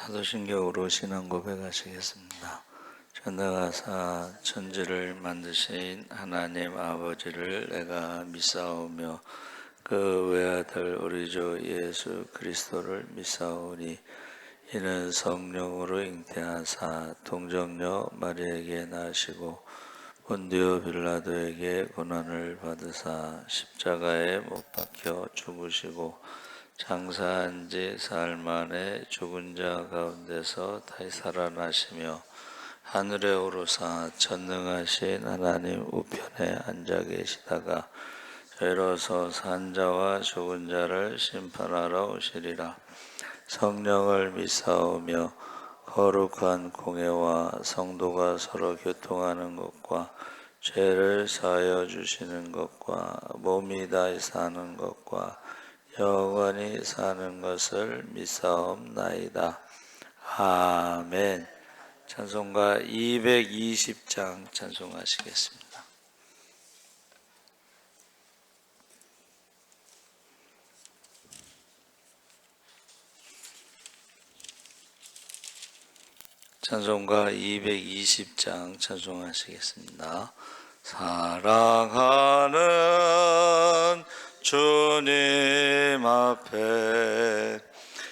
사도신경으로 신앙 고백하시겠습니다. 전능하사 천지를 만드신 하나님 아버지를 내가 믿사오며 그 외아들 우리 주 예수 그리스도를 믿사오니 이는 성령으로 잉태하사 동정녀 마리아에게 나시고 본디오 빌라도에게 고난을 받으사 십자가에 못 박혀 죽으시고 장사한 지 사흘 만에 죽은 자 가운데서 다시 살아나시며 하늘에 오르사 전능하신 하나님 우편에 앉아 계시다가 저희로서 산 자와 죽은 자를 심판하러 오시리라. 성령을 믿사오며 거룩한 공회와 성도가 서로 교통하는 것과 죄를 사하여 주시는 것과 몸이 다시 사는 것과 영원히 사는 것을 믿사옵나이다. 아멘. 찬송가 220장 찬송하시겠습니다. 찬송가 220장 찬송하시겠습니다. 사랑하는 주님 앞에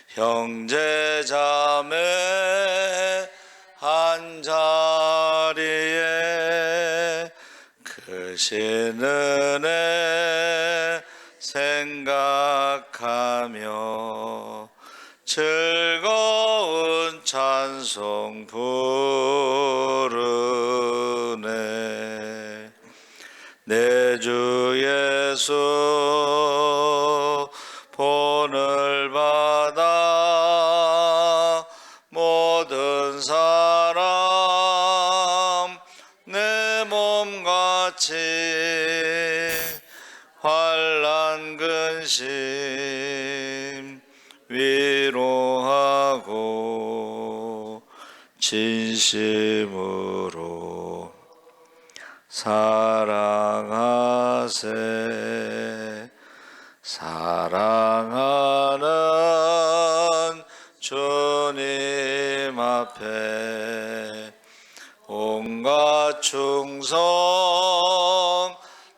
형제 자매 한자리에 크신 은혜 생각하며 즐거운 찬송 부르네. 내 주 예수 본을 받아 모든 사람 내 몸같이 환난 근심 위로하고 진심으로 사랑하세. 사랑하는 주님 앞에 온갖 충성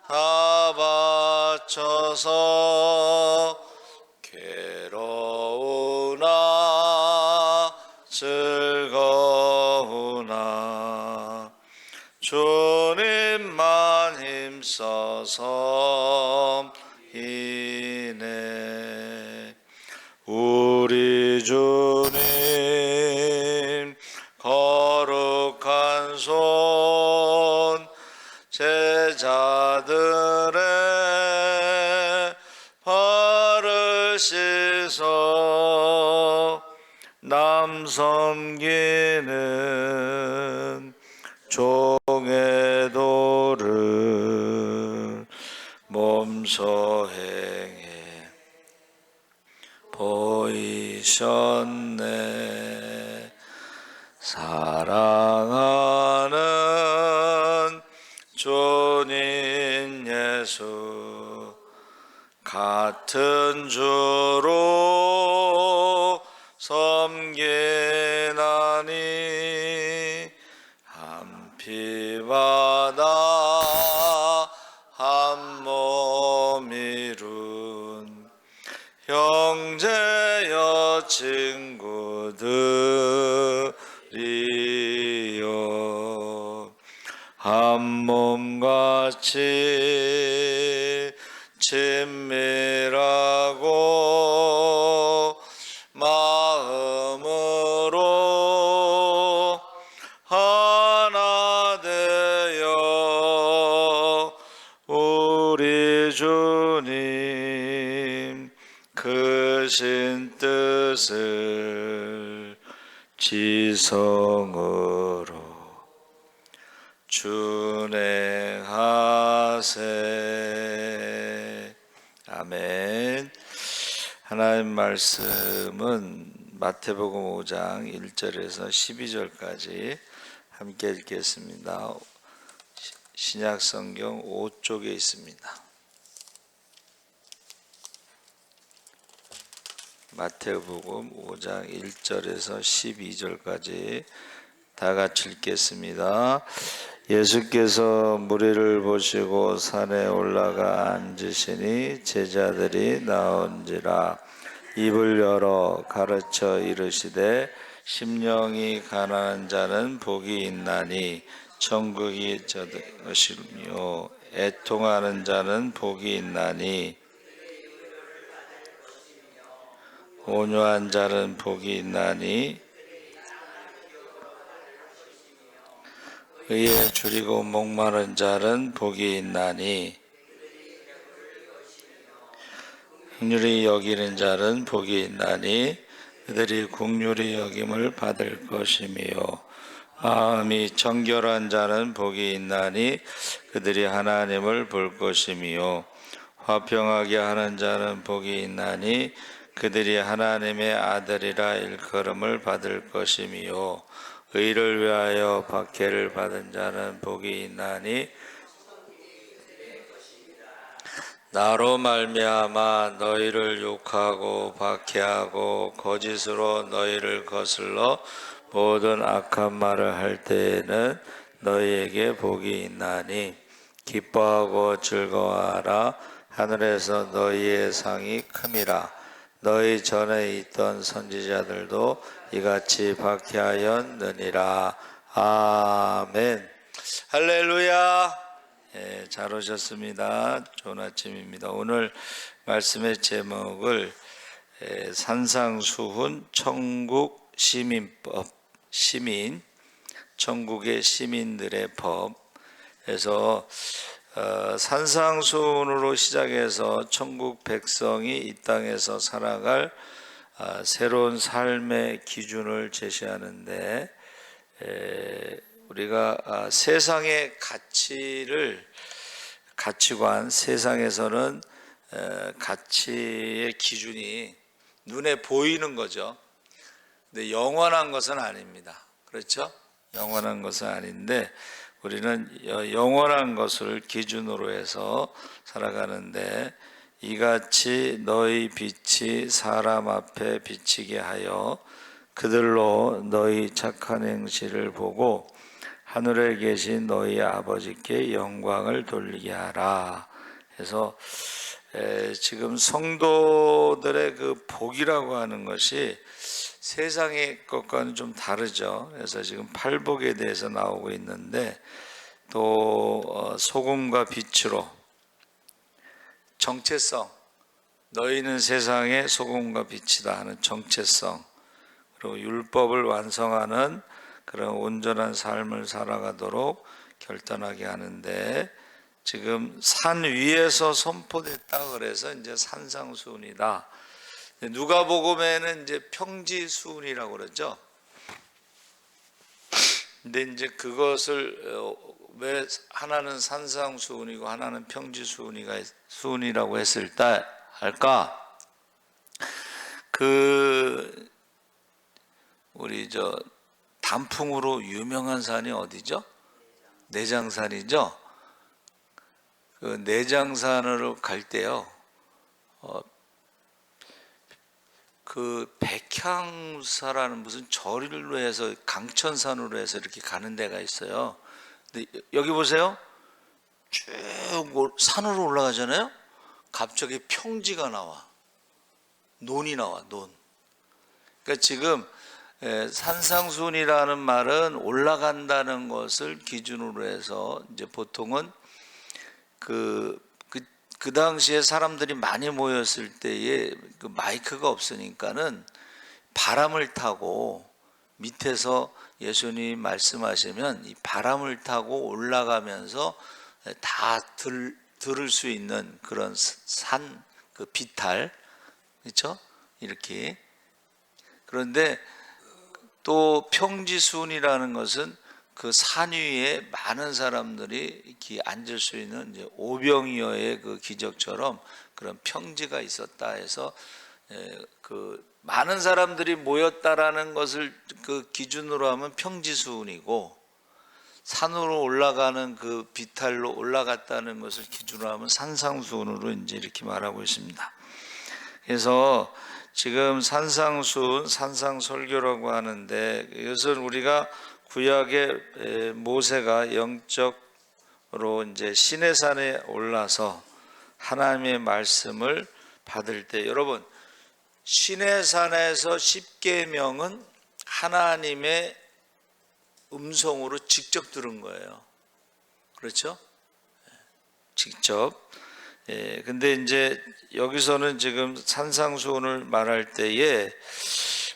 다 바쳐서 괴로우나 즐거우나 주님만 힘써서 이네. 우리 주님 거룩한 손 제자들의 발을 씻어 남 섬기는 종의 도를 몸소 행해 보이셨네. 사랑하는 주님 예수 같은 주로 섬기나니 한 피바다 한 몸 이룬 형제여 친구들이여 한 몸같이 친밀하고 마음으로 하나 되어 우리 주님 크신 뜻을 지성으로 준행하세. 아멘. 하나님 말씀은 마태복음 5장 1절에서 12절까지 함께 읽겠습니다. 신약성경 5쪽에 있습니다. 마태복음 5장 1절에서 12절까지 다 같이 읽겠습니다. 예수께서 무리를 보시고 산에 올라가 앉으시니 제자들이 나온지라. 입을 열어 가르쳐 이르시되 심령이 가난한 자는 복이 있나니 천국이 저들 것이며 애통하는 자는 복이 있나니 온유한 자는 복이 있나니 의에 줄이고 목마른 자는 복이 있나니 긍휼히 여기는 자는 복이 있나니 그들이 긍휼히 여김을 받을 것이며 마음이 정결한 자는 복이 있나니 그들이 하나님을 볼 것이며 화평하게 하는 자는 복이 있나니 그들이 하나님의 아들이라 일컬음을 받을 것이며 의를 위하여 박해를 받은 자는 복이 있나니 나로 말미암아 너희를 욕하고 박해하고 거짓으로 너희를 거슬러 모든 악한 말을 할 때에는 너희에게 복이 있나니 기뻐하고 즐거워하라. 하늘에서 너희의 상이 큼이라. 너희 전에 있던 선지자들도 이같이 박해하였느니라. 아멘. 할렐루야. 잘 오셨습니다. 좋은 아침입니다. 오늘 말씀의 제목을 산상수훈 천국 시민법, 천국의 시민들의 법에서 산상수훈으로 시작해서 천국 백성이 이 땅에서 살아갈 새로운 삶의 기준을 제시하는데, 우리가 세상의 가치관, 세상에서는 가치의 기준이 눈에 보이는 거죠. 근데 영원한 것은 아닙니다. 그렇죠? 영원한 것은 아닌데 우리는 영원한 것을 기준으로 해서 살아가는데, 이같이 너희 빛이 사람 앞에 비치게 하여 그들로 너희 착한 행실을 보고 하늘에 계신 너희 아버지께 영광을 돌리게 하라. 그래서 지금 성도들의 그 복이라고 하는 것이 세상의 것과는 좀 다르죠. 그래서 지금 팔복에 대해서 나오고 있는데, 또 소금과 빛으로 정체성, 너희는 세상의 소금과 빛이다 하는 정체성, 그리고 율법을 완성하는 그런 온전한 삶을 살아가도록 결단하게 하는데, 지금 산 위에서 선포됐다 그래서 이제 산상수훈이다. 누가복음에는 이제 평지수훈이라고 그러죠. 근데 이제 그것을 왜 하나는 산상수훈이고 하나는 평지수훈이라고 했을 때 할까? 우리 단풍으로 유명한 산이 어디죠? 내장산이죠. 그 내장산으로 갈 때요, 그 백향사라는 무슨 절로 해서 강천산으로 해서 이렇게 가는 데가 있어요. 근데 여기 보세요. 쭉 산으로 올라가잖아요. 갑자기 평지가 나와. 논이 나와, 논. 그러니까 지금 산상수훈이라는 말은 올라간다는 것을 기준으로 해서 이제 보통은 그 당시에 사람들이 많이 모였을 때에 그 마이크가 없으니까는 바람을 타고 밑에서 예수님이 말씀하시면 이 바람을 타고 올라가면서 다 들을 수 있는 그런 산, 그 비탈, 그렇죠? 이렇게. 그런데 또 평지수훈이라는 것은 그 산 위에 많은 사람들이 이렇게 앉을 수 있는 이제 오병이어의 그 기적처럼 그런 평지가 있었다 해서 그 많은 사람들이 모였다라는 것을 그 기준으로 하면 평지수훈이고, 산으로 올라가는 그 비탈로 올라갔다는 것을 기준으로 하면 산상수훈으로 이제 이렇게 말하고 있습니다. 그래서 지금 산상수훈, 산상설교라고 하는데 이것은 우리가 구약의 모세가 영적으로 이제 시내산에 올라서 하나님의 말씀을 받을 때, 여러분 시내산에서 십계명은 하나님의 음성으로 직접 들은 거예요. 그렇죠? 직접. 근데 이제 여기서는 지금 산상수훈을 말할 때에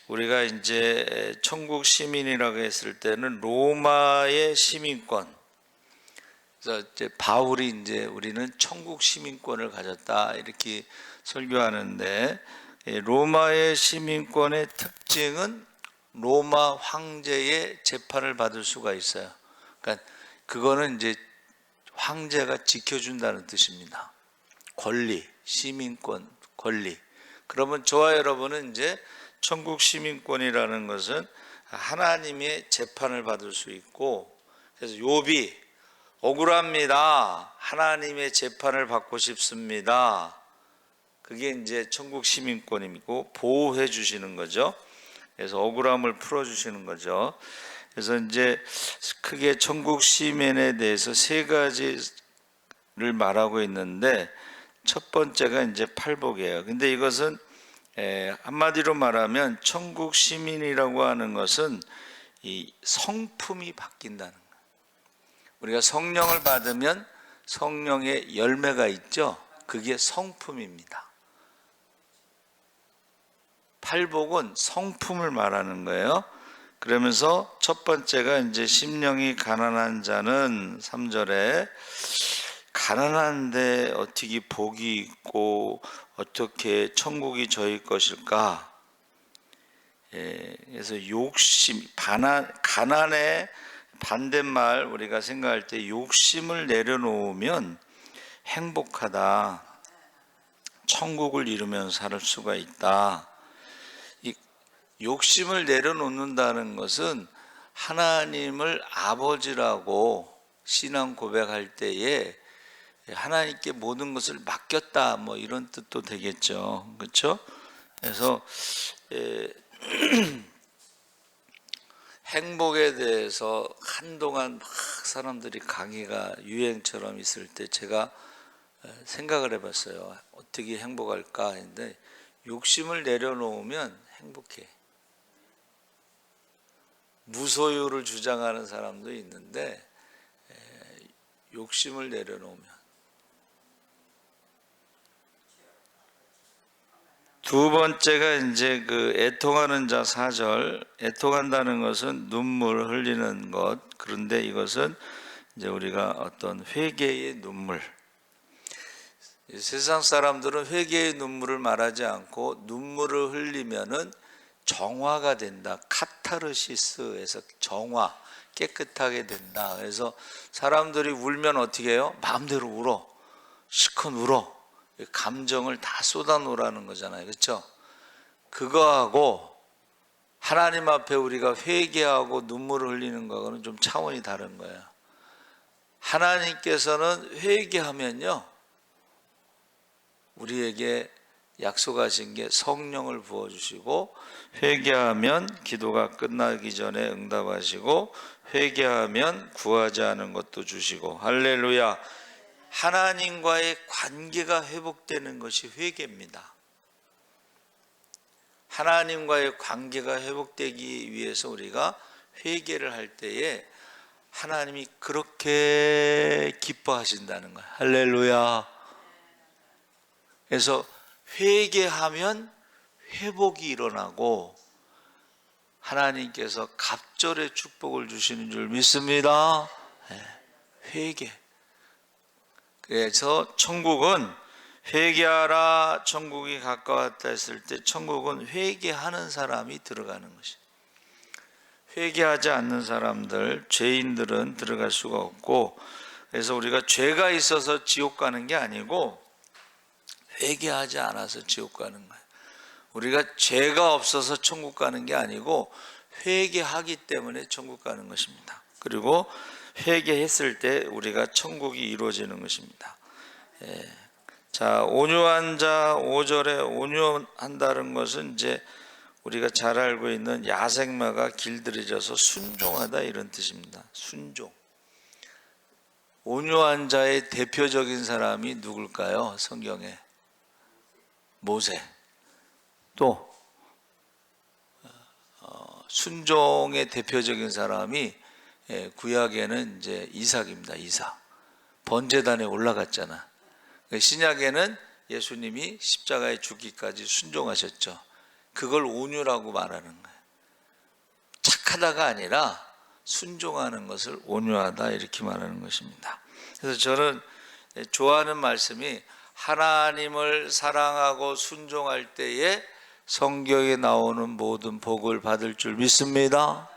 우리가 이제 천국 시민이라고 했을 때는 로마의 시민권. 그래서 이제 바울이 이제 우리는 천국 시민권을 가졌다 이렇게 설교하는데, 로마의 시민권의 특징은 로마 황제의 재판을 받을 수가 있어요. 그러니까 그거는 이제 황제가 지켜준다는 뜻입니다. 권리, 시민권, 권리. 그러면 저와 여러분은 이제 천국 시민권이라는 것은 하나님의 재판을 받을 수 있고, 그래서 욥이 억울합니다. 하나님의 재판을 받고 싶습니다. 그게 이제 천국 시민권이고 보호해 주시는 거죠. 그래서 억울함을 풀어 주시는 거죠. 그래서 이제 크게 천국 시민에 대해서 세 가지를 말하고 있는데, 첫 번째가 이제 팔복이에요. 근데 이것은 한마디로 말하면 천국 시민이라고 하는 것은 이 성품이 바뀐다는 거예요. 우리가 성령을 받으면 성령의 열매가 있죠. 그게 성품입니다. 팔복은 성품을 말하는 거예요. 그러면서 첫 번째가 이제 심령이 가난한 자는 3절에 가난한데 어떻게 복이 있고 어떻게 천국이 저희 것일까? 그래서 욕심, 가난의 반대말 우리가 생각할 때 욕심을 내려놓으면 행복하다. 천국을 이루면서 살 수가 있다. 이 욕심을 내려놓는다는 것은 하나님을 아버지라고 신앙 고백할 때에 하나님께 모든 것을 맡겼다, 뭐 이런 뜻도 되겠죠. 그렇죠? 그래서 행복에 대해서 한동안 막 사람들이 강의가 유행처럼 있을 때 제가 생각을 해봤어요. 어떻게 행복할까 했는데, 욕심을 내려놓으면 행복해. 무소유를 주장하는 사람도 있는데 욕심을 내려놓으면. 두 번째가 이제 그 애통하는 자 4절. 애통한다는 것은 눈물 흘리는 것. 그런데 이것은 이제 우리가 어떤 회개의 눈물. 세상 사람들은 회개의 눈물을 말하지 않고 눈물을 흘리면은 정화가 된다. 카타르시스에서 정화, 깨끗하게 된다. 그래서 사람들이 울면 어떻게 해요? 마음대로 울어. 실컷 울어. 감정을 다 쏟아놓으라는 거잖아요. 그렇죠? 그거하고 하나님 앞에 우리가 회개하고 눈물을 흘리는 거하고는 좀 차원이 다른 거예요. 하나님께서는 회개하면요, 우리에게 약속하신 게 성령을 부어주시고, 회개하면 기도가 끝나기 전에 응답하시고, 회개하면 구하지 않은 것도 주시고. 할렐루야. 하나님과의 관계가 회복되는 것이 회개입니다. 하나님과의 관계가 회복되기 위해서 우리가 회개를 할 때에 하나님이 그렇게 기뻐하신다는 거예요. 할렐루야. 그래서 회개하면 회복이 일어나고 하나님께서 갑절의 축복을 주시는 줄 믿습니다. 회개. 그래서 천국은 회개하라, 천국이 가까웠다 했을 때 천국은 회개하는 사람이 들어가는 것이. 회개하지 않는 사람들, 죄인들은 들어갈 수가 없고, 그래서 우리가 죄가 있어서 지옥 가는 게 아니고 회개하지 않아서 지옥 가는 거예요. 우리가 죄가 없어서 천국 가는 게 아니고 회개하기 때문에 천국 가는 것입니다. 그리고 회개했을 때 우리가 천국이 이루어지는 것입니다. 자, 온유한 자 5절에 온유한다는 것은 이제 우리가 잘 알고 있는 야생마가 길들여져서 순종하다 이런 뜻입니다. 순종. 온유한 자의 대표적인 사람이 누굴까요? 성경에 모세. 또 순종의 대표적인 사람이 구약에는 이제 이삭입니다. 이삭. 번제단에 올라갔잖아. 신약에는 예수님이 십자가에 죽기까지 순종하셨죠. 그걸 온유라고 말하는 거예요. 착하다가 아니라 순종하는 것을 온유하다 이렇게 말하는 것입니다. 그래서 저는 좋아하는 말씀이 하나님을 사랑하고 순종할 때에 성경에 나오는 모든 복을 받을 줄 믿습니다.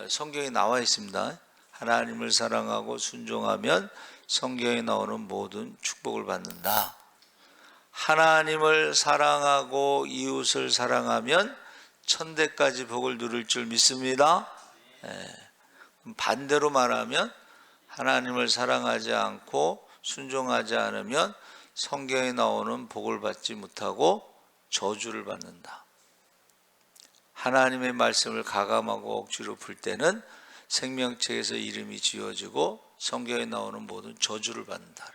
성경에 나와 있습니다. 하나님을 사랑하고 순종하면 성경에 나오는 모든 축복을 받는다. 하나님을 사랑하고 이웃을 사랑하면 천대까지 복을 누릴 줄 믿습니다. 반대로 말하면 하나님을 사랑하지 않고 순종하지 않으면 성경에 나오는 복을 받지 못하고 저주를 받는다. 하나님의 말씀을 가감하고 억지로 풀 때는 생명책에서 이름이 지워지고 성경에 나오는 모든 저주를 받는다.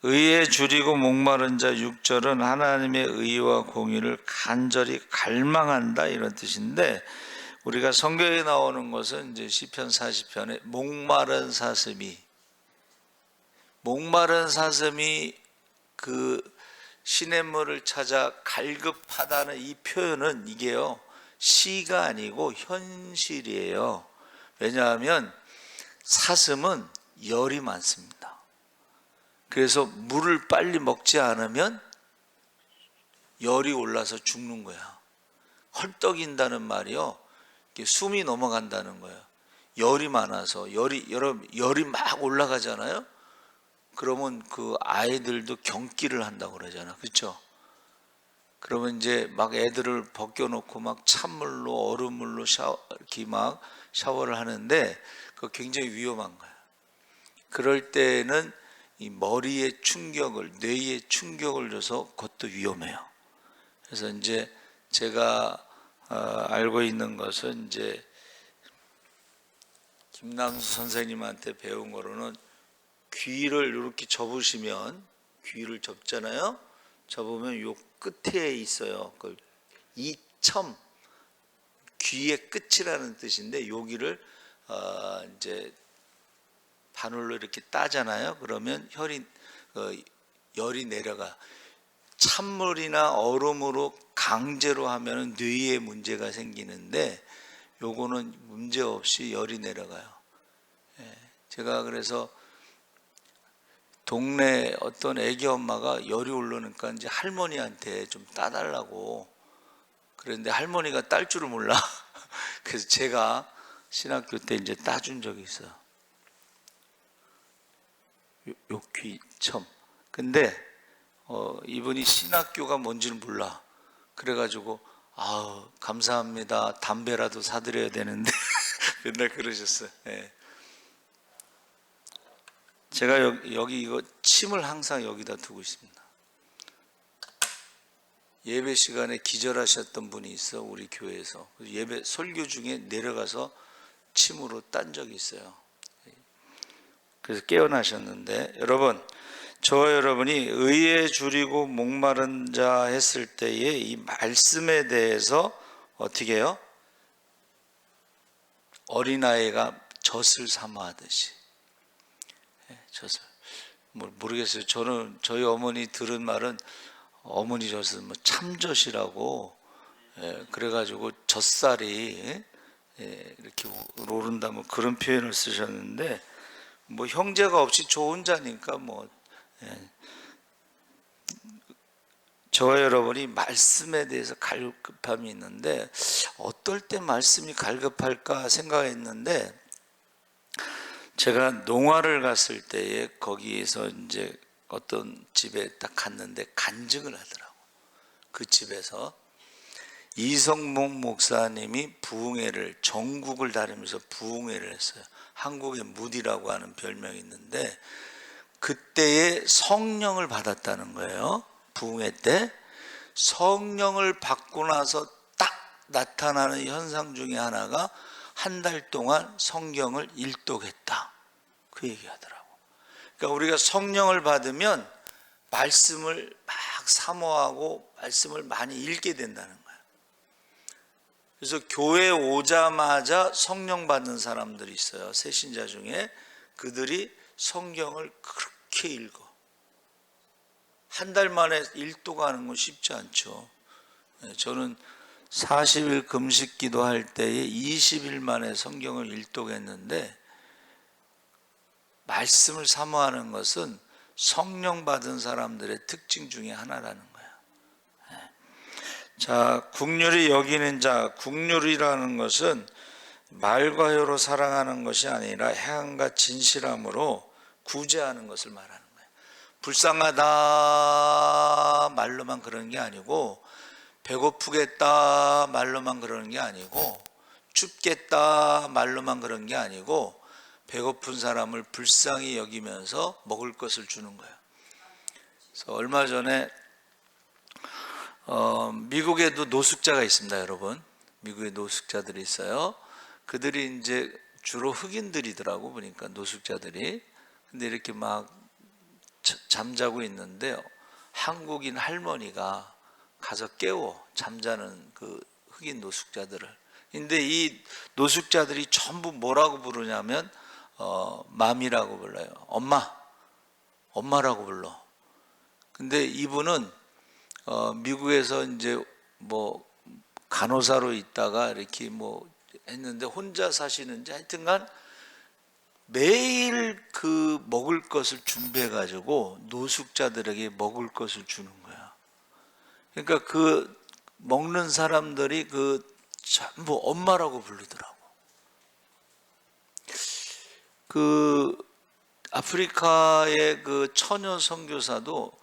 의에 줄이고 목마른 자 6절은 하나님의 의와 공의를 간절히 갈망한다 이런 뜻인데, 우리가 성경에 나오는 것은 이제 시편 40편에 목마른 사슴이 그 시냇물을 찾아 갈급하다는 이 표현은 이게요 시가 아니고 현실이에요. 왜냐하면 사슴은 열이 많습니다. 그래서 물을 빨리 먹지 않으면 열이 올라서 죽는 거야. 헐떡인다는 말이요, 숨이 넘어간다는 거예요. 열이 많아서 열이 막 올라가잖아요. 그러면 그 아이들도 경기를 한다고 그러잖아, 그렇죠? 그러면 이제 막 애들을 벗겨놓고 막 찬물로 얼음물로 이렇게 막 샤워를 하는데 그거 굉장히 위험한 거야. 그럴 때는 이 머리에 충격을, 뇌에 충격을 줘서 그것도 위험해요. 그래서 이제 제가 알고 있는 것은 이제 김남수 선생님한테 배운 거로는 귀를 이렇게 접으시면, 귀를 접잖아요. 접으면 요 끝에 있어요. 그 이첨, 귀의 끝이라는 뜻인데 여기를 이제 바늘로 이렇게 따잖아요. 그러면 열이 내려가. 찬물이나 얼음으로 강제로 하면 뇌에 문제가 생기는데 요거는 문제 없이 열이 내려가요. 제가 그래서 동네 어떤 애기 엄마가 열이 오르니까 이제 할머니한테 좀 따달라고 그랬는데 할머니가 딸 줄을 몰라. 그래서 제가 신학교 때 이제 따준 적이 있어요. 요 귀첨. 근데 이분이 신학교가 뭔지는 몰라. 그래가지고 감사합니다. 담배라도 사드려야 되는데 맨날 그러셨어요. 제가 여기 이거 침을 항상 여기다 두고 있습니다. 예배 시간에 기절하셨던 분이 있어, 우리 교회에서. 예배 설교 중에 내려가서 침으로 딴 적이 있어요. 그래서 깨어나셨는데, 여러분, 저와 여러분이 의에 줄이고 목마른 자 했을 때에 이 말씀에 대해서 어떻게 해요? 어린아이가 젖을 삼아하듯이. 젖을. 모르겠어요. 저희 어머니 들은 말은 어머니 젖은 참젖이라고, 그래가지고 젖살이 이렇게 오른다 그런 표현을 쓰셨는데, 형제가 없이 저 혼자니까 저와 여러분이 말씀에 대해서 갈급함이 있는데, 어떨 때 말씀이 갈급할까 생각했는데, 제가 농화를 갔을 때에 거기에서 이제 어떤 집에 딱 갔는데 간증을 하더라고. 그 집에서 이성목 목사님이 부흥회를, 전국을 다니면서 부흥회를 했어요. 한국에 무디라고 하는 별명이 있는데 그때에 성령을 받았다는 거예요. 부흥회 때 성령을 받고 나서 딱 나타나는 현상 중에 하나가 한 달 동안 성경을 일독했다, 그 얘기하더라고. 그러니까 우리가 성령을 받으면 말씀을 막 사모하고 말씀을 많이 읽게 된다는 거야. 그래서 교회 오자마자 성령 받는 사람들이 있어요. 새신자 중에. 그들이 성경을 그렇게 읽어. 한 달 만에 일독하는 건 쉽지 않죠. 저는 40일 금식 기도할 때에 20일 만에 성경을 일독했는데, 말씀을 사모하는 것은 성령 받은 사람들의 특징 중에 하나라는 거예요. 자, 국률이 여기는 자, 국률이라는 것은 말과 혀로 사랑하는 것이 아니라 행함과 진실함으로 구제하는 것을 말하는 거예요. 불쌍하다 말로만 그러는 게 아니고, 배고프겠다 말로만 그러는 게 아니고, 춥겠다 말로만 그런 게 아니고, 배고픈 사람을 불쌍히 여기면서 먹을 것을 주는 거예요. 그래서 얼마 전에 미국에도 노숙자가 있습니다, 여러분. 미국에 노숙자들이 있어요. 그들이 이제 주로 흑인들이더라고, 보니까 노숙자들이. 근데 이렇게 막 잠자고 있는데 한국인 할머니가 가서 깨워, 잠자는 그 흑인 노숙자들을. 근데 이 노숙자들이 전부 뭐라고 부르냐면 맘이라고 불러요. 엄마라고 불러. 근데 이분은 미국에서 이제 뭐 간호사로 있다가 이렇게 뭐 했는데 혼자 사시는지 하여튼간 매일 그 먹을 것을 준비해 가지고 노숙자들에게 먹을 것을 주는 거야. 그러니까 그 먹는 사람들이 그 전부 엄마라고 부르더라고. 그 아프리카의 그 처녀 선교사도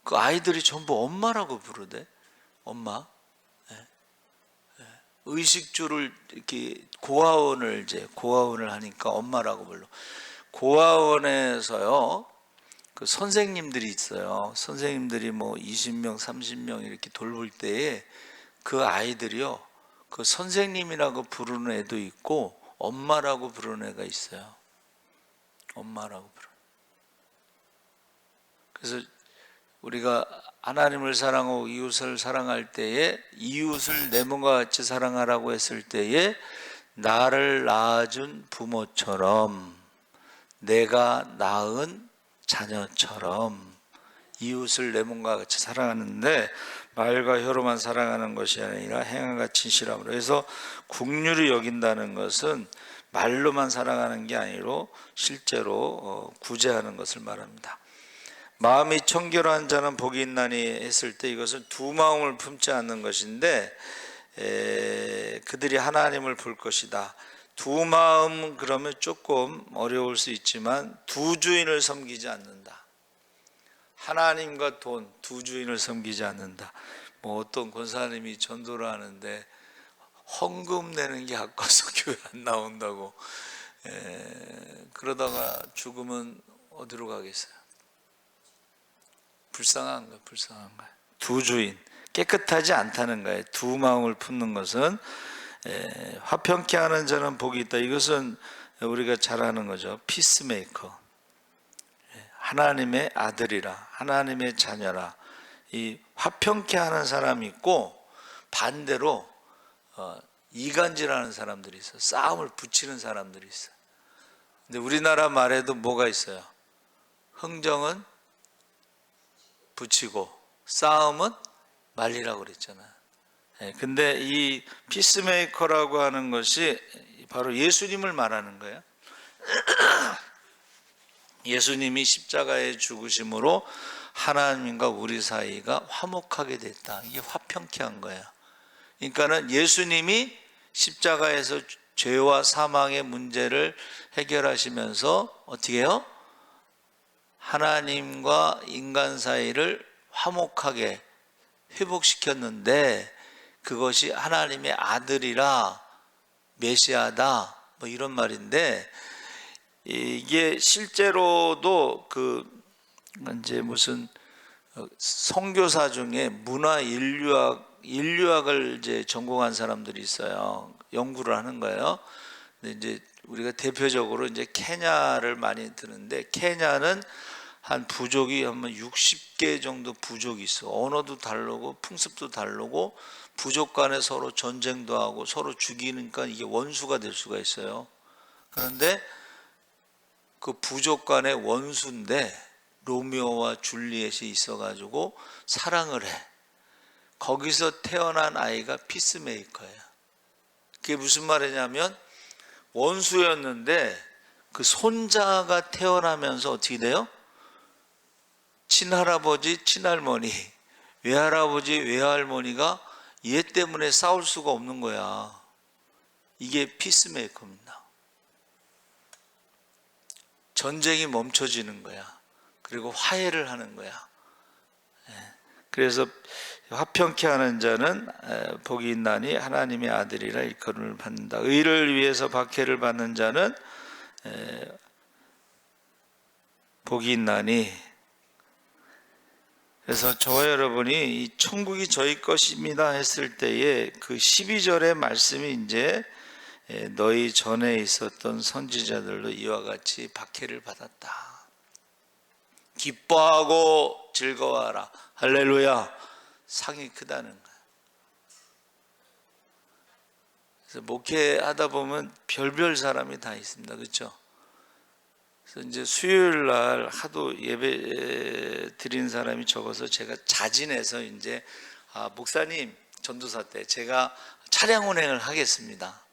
그 아이들이 전부 엄마라고 부르대. 엄마. 의식주를 이렇게 고아원을 하니까 엄마라고 불러. 고아원에서요, 그 선생님들이 있어요. 선생님들이 뭐 20명, 30명 이렇게 돌볼 때에 그 아이들이요, 그 선생님이라고 부르는 애도 있고 엄마라고 부르는 애가 있어요. 엄마라고 부르는. 그래서 우리가 하나님을 사랑하고 이웃을 사랑할 때에, 이웃을 내 몸과 같이 사랑하라고 했을 때에 나를 낳아준 부모처럼, 내가 낳은 자녀처럼 이웃을 내 몸과 같이 사랑하는데, 말과 혀로만 사랑하는 것이 아니라 행함과 진실함으로 해서 국률이 여긴다는 것은 말로만 사랑하는 게 아니라 실제로 구제하는 것을 말합니다. 마음이 청결한 자는 복이 있나니 했을 때 이것은 두 마음을 품지 않는 것인데, 그들이 하나님을 볼 것이다. 두 마음 그러면 조금 어려울 수 있지만 두 주인을 섬기지 않는다. 하나님과 돈, 두 주인을 섬기지 않는다. 뭐 어떤 권사님이 전도를 하는데 헌금 내는 게 아까워서 교회 안 나온다고, 그러다가 죽으면 어디로 가겠어요? 불쌍한 거예요. 두 주인, 깨끗하지 않다는 거예요. 두 마음을 품는 것은. 화평케 하는 자는 복이 있다. 이것은 우리가 잘 아는 거죠. 피스메이커. 하나님의 아들이라, 하나님의 자녀라. 이 화평케 하는 사람이 있고, 반대로 이간질하는 사람들이 있어요. 싸움을 붙이는 사람들이 있어요. 근데 우리나라 말에도 뭐가 있어요? 흥정은 붙이고 싸움은 말리라고 그랬잖아요. 근데 이 피스메이커라고 하는 것이 바로 예수님을 말하는 거예요. 예수님이 십자가에 죽으심으로 하나님과 우리 사이가 화목하게 됐다. 이게 화평케 한 거예요. 그러니까는 예수님이 십자가에서 죄와 사망의 문제를 해결하시면서 어떻게 해요? 하나님과 인간 사이를 화목하게 회복시켰는데, 그것이 하나님의 아들이라 메시아다 뭐 이런 말인데, 이게 실제로도 이제 무슨 선교사 중에 문화 인류학을 이제 전공한 사람들이 있어요. 연구를 하는 거예요. 근데 이제 우리가 대표적으로 이제 케냐를 많이 드는데, 케냐는 한 부족이 한 60개 정도 부족이 있어. 언어도 다르고 풍습도 다르고 부족 간에 서로 전쟁도 하고 서로 죽이니까 이게 원수가 될 수가 있어요. 그런데 그 부족 간의 원수인데 로미오와 줄리엣이 있어가지고 사랑을 해. 거기서 태어난 아이가 피스메이커예요. 그게 무슨 말이냐면, 원수였는데 그 손자가 태어나면서 어떻게 돼요? 친할아버지, 친할머니, 외할아버지, 외할머니가 얘 때문에 싸울 수가 없는 거야. 이게 피스메이커입니다. 전쟁이 멈춰지는 거야. 그리고 화해를 하는 거야. 그래서 화평케 하는 자는 복이 있나니 하나님의 아들이라 일컬음을 받는다. 의를 위해서 박해를 받는 자는 복이 있나니. 그래서 저와 여러분이 이 천국이 저희 것입니다 했을 때에 그 12절의 말씀이 이제 너희 전에 있었던 선지자들도 이와 같이 박해를 받았다. 기뻐하고 즐거워하라. 할렐루야. 상이 크다는 거야. 그래서 목회하다 보면 별별 사람이 다 있습니다. 그렇죠? 그래서 이제 수요일 날 하도 예배 드린 사람이 적어서 제가 자진해서 이제 목사님, 전도사 때 제가 차량 운행을 하겠습니다.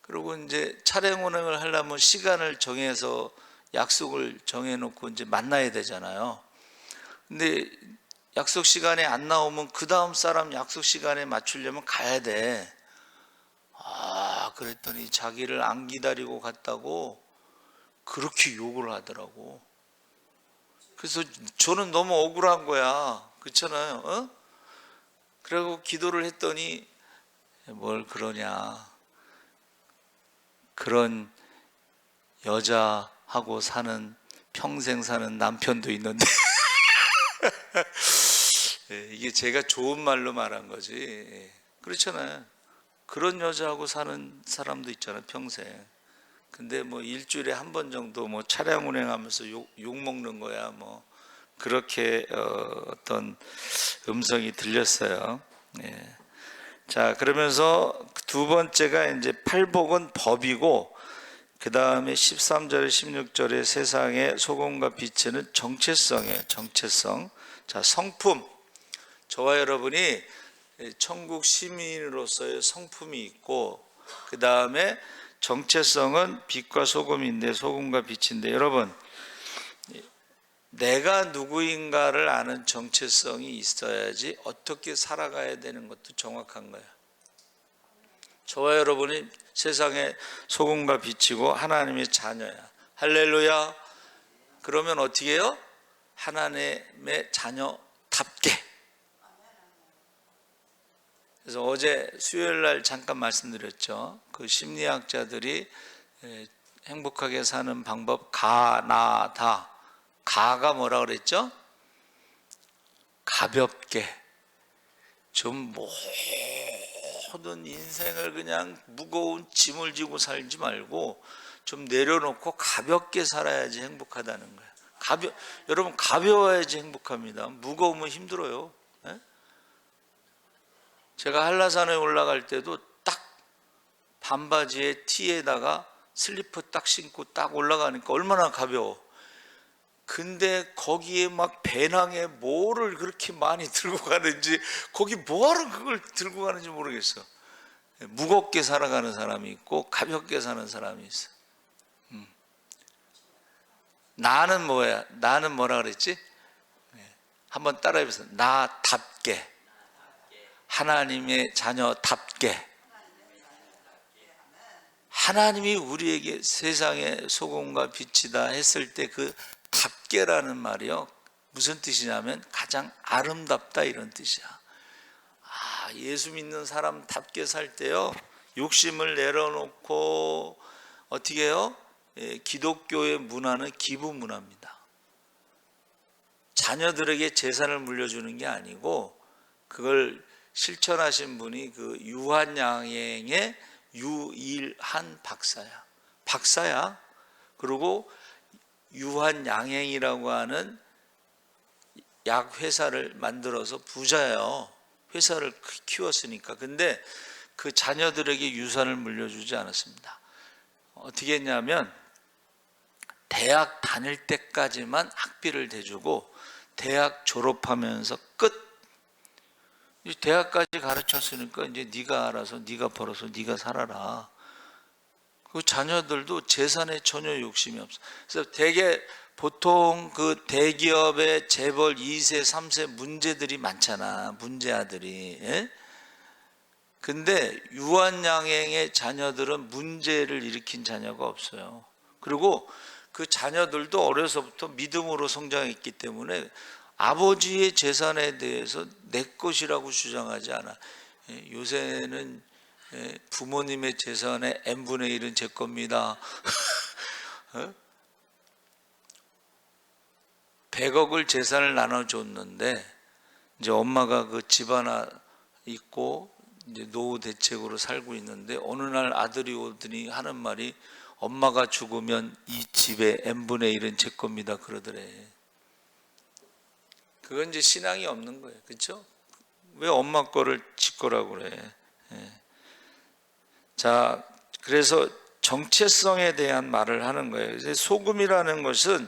그리고 이제 차량 운행을 하려면 시간을 정해서 약속을 정해놓고 이제 만나야 되잖아요. 근데 약속 시간에 안 나오면 그 다음 사람 약속 시간에 맞추려면 가야 돼. 그랬더니 자기를 안 기다리고 갔다고 그렇게 욕을 하더라고. 그래서 저는 너무 억울한 거야. 그렇잖아요. 어? 그리고 기도를 했더니 뭘 그러냐. 그런 여자하고 사는, 평생 사는 남편도 있는데 이게 제가 좋은 말로 말한 거지. 그렇잖아요. 그런 여자하고 사는 사람도 있잖아요, 평생. 근데 뭐 일주일에 한 번 정도 뭐 차량 운행하면서 욕 먹는 거야. 뭐 그렇게 어떤 음성이 들렸어요. 예. 자, 그러면서 두 번째가 이제 팔복은 법이고, 그 다음에 13절에 16절에 세상의 소금과 빛은 정체성이에요. 정체성. 자, 성품. 저와 여러분이 천국 시민으로서의 성품이 있고, 그 다음에 정체성은 빛과 소금인데, 소금과 빛인데, 여러분 내가 누구인가를 아는 정체성이 있어야지 어떻게 살아가야 되는 것도 정확한 거예요. 저와 여러분이 세상의 소금과 빛이고 하나님의 자녀야. 할렐루야. 그러면 어떻게 해요? 하나님의 자녀답게. 그래서 어제 수요일 날 잠깐 말씀드렸죠. 그 심리학자들이 행복하게 사는 방법, 가나다. 가가 뭐라 그랬죠? 가볍게. 좀 모든 인생을 그냥 무거운 짐을 지고 살지 말고 좀 내려놓고 가볍게 살아야지 행복하다는 거예요. 여러분 가벼워야지 행복합니다. 무거우면 힘들어요. 네? 제가 한라산에 올라갈 때도 딱 반바지에 티에다가 슬리퍼 딱 신고 딱 올라가니까 얼마나 가벼워. 근데 거기에 막 배낭에 뭐를 그렇게 많이 들고 가는지, 거기 뭐하러 그걸 들고 가는지 모르겠어. 무겁게 살아가는 사람이 있고 가볍게 사는 사람이 있어. 나는 뭐야? 나는 뭐라 그랬지? 한번 따라해보세요. 나답게. 하나님의 자녀답게. 하나님이 우리에게 세상의 소금과 빛이다 했을 때 그 답게라는 말이요, 무슨 뜻이냐면 가장 아름답다 이런 뜻이야. 예수 믿는 사람답게 살 때요, 욕심을 내려놓고 어떻게 해요? 기독교의 문화는 기부 문화입니다. 자녀들에게 재산을 물려주는 게 아니고 그걸 실천하신 분이 그 유한양행의 유일한 박사야. 그리고 유한양행이라고 하는 약 회사를 만들어서 부자예요. 회사를 키웠으니까. 근데 그 자녀들에게 유산을 물려주지 않았습니다. 어떻게 했냐면 대학 다닐 때까지만 학비를 대주고 대학 졸업하면서 끝. 대학까지 가르쳤으니까 이제 네가 알아서 네가 벌어서 네가 살아라. 그 자녀들도 재산에 전혀 욕심이 없어. 그래서 대개 보통 그 대기업의 재벌 2세, 3세 문제들이 많잖아. 문제아들이. 예? 근데 유한양행의 자녀들은 문제를 일으킨 자녀가 없어요. 그리고 그 자녀들도 어려서부터 믿음으로 성장했기 때문에 아버지의 재산에 대해서 내 것이라고 주장하지 않아. 요새는 부모님의 재산의 n분의 1은 제 겁니다. 100억을 재산을 나눠줬는데 이제 엄마가 그 집 하나 있고 이제 노후 대책으로 살고 있는데 어느 날 아들이 오더니 하는 말이 엄마가 죽으면 이 집의 n분의 1은 제 겁니다 그러더래. 그건 이제 신앙이 없는 거예요. 그렇죠? 왜 엄마 거를 지 거라고 그래. 자, 그래서 정체성에 대한 말을 하는 거예요. 이제 소금이라는 것은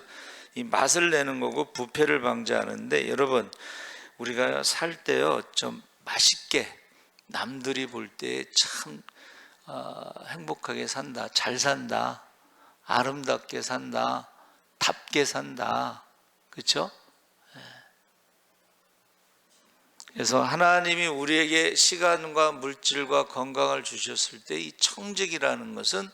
이 맛을 내는 거고 부패를 방지하는데, 여러분 우리가 살 때요 좀 맛있게 남들이 볼 때 참 행복하게 산다, 잘 산다, 아름답게 산다, 답게 산다. 그렇죠? 그래서 하나님이 우리에게 시간과 물질과 건강을 주셨을 때 이 청직이라는 것은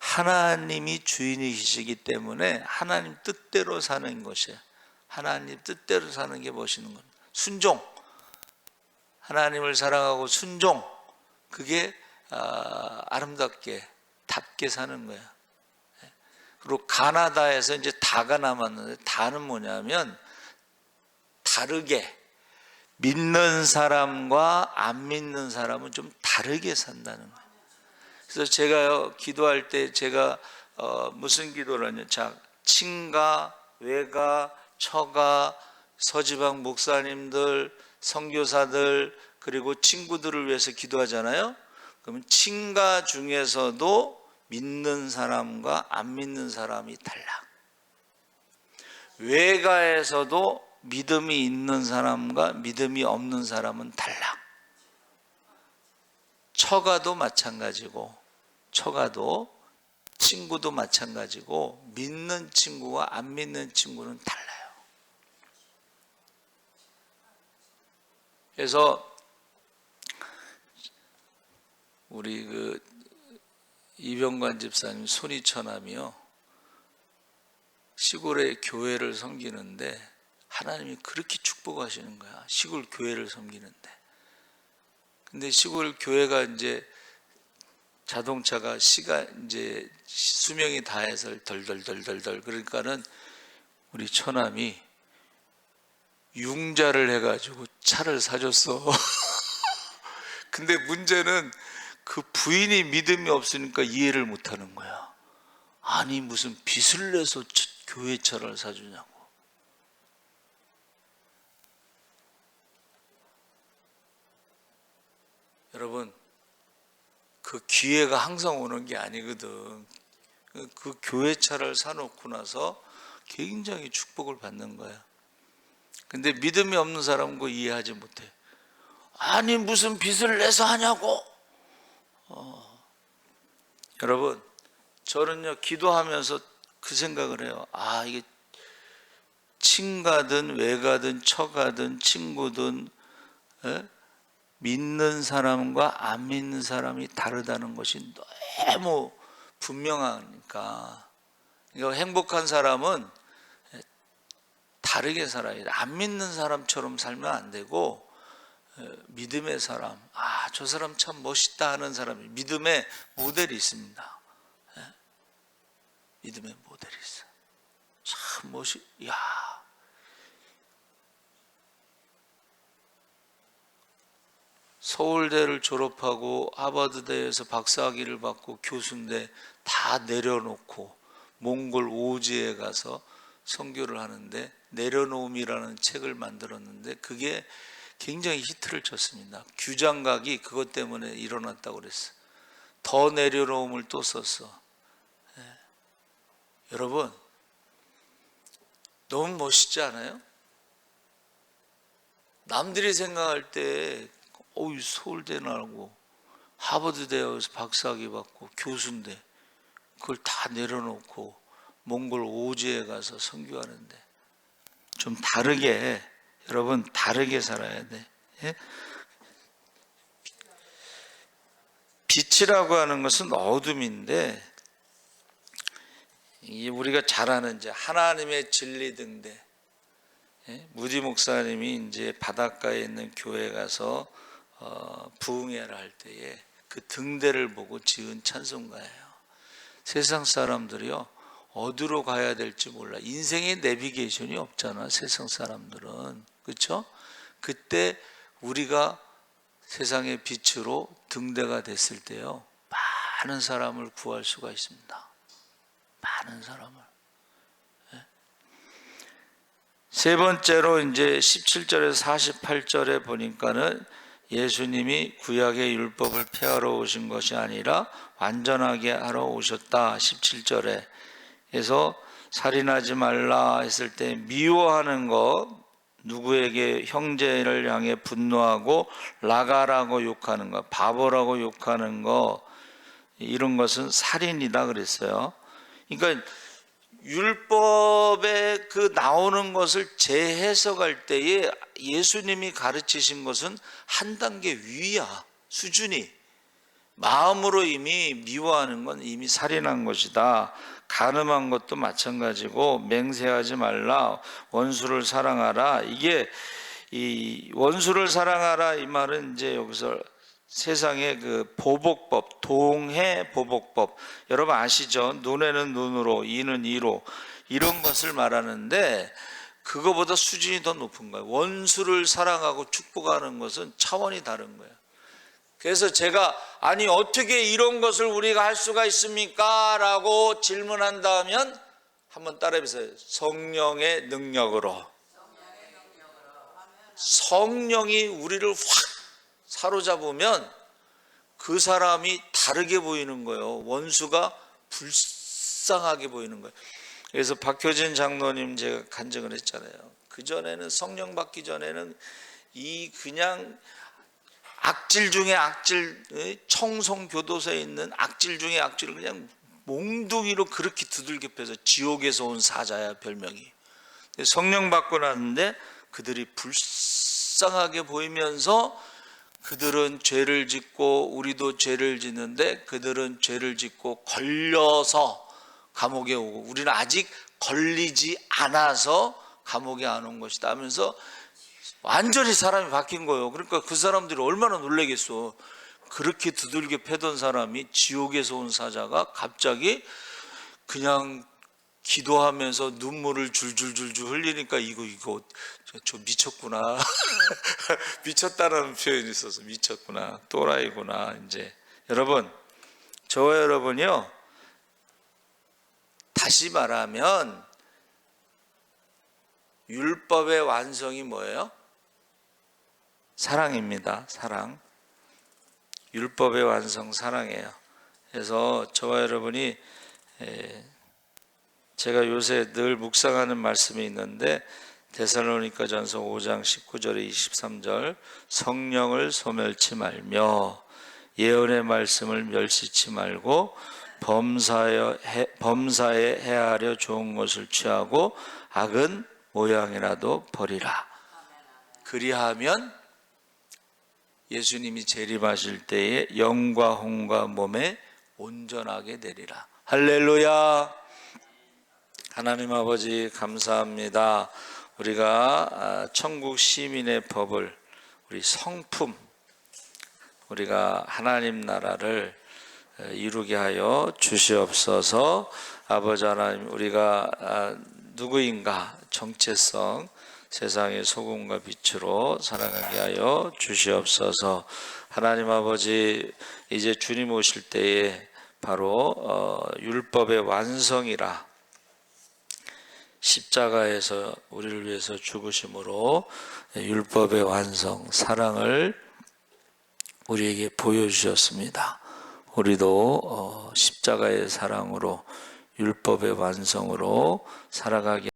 하나님이 주인이시기 때문에 하나님 뜻대로 사는 것이에요. 하나님 뜻대로 사는 게 멋있는 겁니다. 순종, 하나님을 사랑하고 순종, 그게 아름답게 답게 사는 거예요. 그리고 가나다에서 이제 다가 남았는데, 다는 뭐냐면 다르게, 믿는 사람과 안 믿는 사람은 좀 다르게 산다는 거예요. 그래서 제가요 기도할 때 제가 무슨 기도를 하냐, 자, 친가, 외가, 처가, 서지방 목사님들, 선교사들, 그리고 친구들을 위해서 기도하잖아요. 그러면 친가 중에서도 믿는 사람과 안 믿는 사람이 달라. 외가에서도 믿음이 있는 사람과 믿음이 없는 사람은 달라. 처가도 마찬가지고, 처가도 친구도 마찬가지고, 믿는 친구와 안 믿는 친구는 달라요. 그래서 우리 그 이병관 집사님 손이 처남이요, 시골의 교회를 섬기는데 하나님이 그렇게 축복하시는 거야. 시골 교회를 섬기는데. 근데 시골 교회가 이제 자동차가 이제 수명이 다해서 덜덜덜덜덜, 그러니까는 우리 처남이 융자를 해가지고 차를 사줬어. 근데 문제는 그 부인이 믿음이 없으니까 이해를 못하는 거야. 아니 무슨 빚을 내서 교회 차를 사주냐고. 여러분, 그 기회가 항상 오는 게 아니거든. 그 교회 차를 사놓고 나서 굉장히 축복을 받는 거야. 근데 믿음이 없는 사람은 그거 이해하지 못해. 아니 무슨 빚을 내서 하냐고. 여러분, 저는요 기도하면서 그 생각을 해요. 아, 이게 친가든 외가든 처가든 친구든 믿는 사람과 안 믿는 사람이 다르다는 것이 너무 분명하니까. 그러니까 행복한 사람은 다르게 살아야 돼. 안 믿는 사람처럼 살면 안 되고, 믿음의 사람, 아, 저 사람 참 멋있다 하는 사람이, 믿음의 모델이 있습니다. 믿음의 모델이 있어. 참 야, 서울대를 졸업하고 하버드대에서 박사학위를 받고 교수인데 다 내려놓고 몽골 오지에 가서 선교를 하는데 내려놓음이라는 책을 만들었는데 그게 굉장히 히트를 쳤습니다. 규장각이 그것 때문에 일어났다고 그랬어. 더 내려놓음을 또 썼어. 여러분, 너무 멋있지 않아요? 남들이 생각할 때 서울대 나오고 하버드 대학에서 박사학위 받고 교수인데 그걸 다 내려놓고 몽골 오지에 가서 선교하는데 좀 다르게, 여러분 다르게 살아야 돼. 예? 빛이라고 하는 것은 어둠인데 우리가 잘 아는 이제 하나님의 진리 등대. 무디 목사님이 이제 바닷가에 있는 교회 가서 부흥회를 할 때에 그 등대를 보고 지은 찬송가예요. 세상 사람들이요, 어디로 가야 될지 몰라. 인생의 내비게이션이 없잖아, 세상 사람들은. 그렇죠? 그때 우리가 세상의 빛으로 등대가 됐을 때요, 많은 사람을 구할 수가 있습니다. 많은 사람을. 세 번째로 이제 17절에서 48절에 보니까는 예수님이 구약의 율법을 폐하러 오신 것이 아니라 완전하게 하러 오셨다. 17절에. 그래서 살인하지 말라 했을 때 미워하는 것, 누구에게 형제를 향해 분노하고 라가라고 욕하는 것, 바보라고 욕하는 것, 이런 것은 살인이다 그랬어요. 그러니까 율법에 그 나오는 것을 재해석할 때에 예수님이 가르치신 것은 한 단계 위야. 수준이. 마음으로 이미 미워하는 건 이미 살인한 것이다. 간음한 것도 마찬가지고, 맹세하지 말라, 원수를 사랑하라. 이게 이 원수를 사랑하라 이 말은 이제 여기서 세상의 그 보복법, 동해 보복법, 여러분 아시죠? 눈에는 눈으로, 이는 이로, 이런 것을 말하는데 그거보다 수준이 더 높은 거예요. 원수를 사랑하고 축복하는 것은 차원이 다른 거예요. 그래서 제가 아니 어떻게 이런 것을 우리가 할 수가 있습니까? 라고 질문한다면 한번 따라해보세요. 성령의 능력으로. 성령이 우리를 확 사로잡으면 그 사람이 다르게 보이는 거예요. 원수가 불쌍하게 보이는 거예요. 그래서 박효진 장로님 제가 간증을 했잖아요. 그전에는 성령 받기 전에는 이 그냥 악질 중에 악질, 청송교도소에 있는 악질 중에 악질을 그냥 몽둥이로 그렇게 두들겨 패서 지옥에서 온 사자야 별명이. 성령 받고 났는데 그들이 불쌍하게 보이면서 그들은 죄를 짓고 우리도 죄를 짓는데 그들은 죄를 짓고 걸려서 감옥에 오고 우리는 아직 걸리지 않아서 감옥에 안 온 것이다 하면서 완전히 사람이 바뀐 거예요. 그러니까 그 사람들이 얼마나 놀라겠어. 그렇게 두들겨 패던 사람이 지옥에서 온 사자가 갑자기 그냥 기도하면서 눈물을 줄줄줄줄 흘리니까 이거 저 미쳤구나. 미쳤다는 표현이 있어서 미쳤구나, 또라이구나. 이제 여러분, 저와 여러분이요, 다시 말하면 율법의 완성이 뭐예요? 사랑입니다. 사랑. 율법의 완성 사랑이에요. 그래서 저와 여러분이 제가 요새 늘 묵상하는 말씀이 있는데 데살로니가전서 5장 19절에 23절, 성령을 소멸치 말며 예언의 말씀을 멸시치 말고 범사에 해하려 좋은 것을 취하고 악은 모양이라도 버리라. 그리하면 예수님이 재림하실 때에 영과 혼과 몸에 온전하게 되리라. 할렐루야. 하나님 아버지 감사합니다. 우리가 천국 시민의 법을, 우리 성품, 우리가 하나님 나라를 이루게 하여 주시옵소서. 아버지 하나님, 우리가 누구인가, 정체성, 세상의 소금과 빛으로 살아가게 하여 주시옵소서. 하나님 아버지, 이제 주님 오실 때에 바로 율법의 완성이라, 십자가에서 우리를 위해서 죽으심으로 율법의 완성, 사랑을 우리에게 보여주셨습니다. 우리도 십자가의 사랑으로 율법의 완성으로 살아가게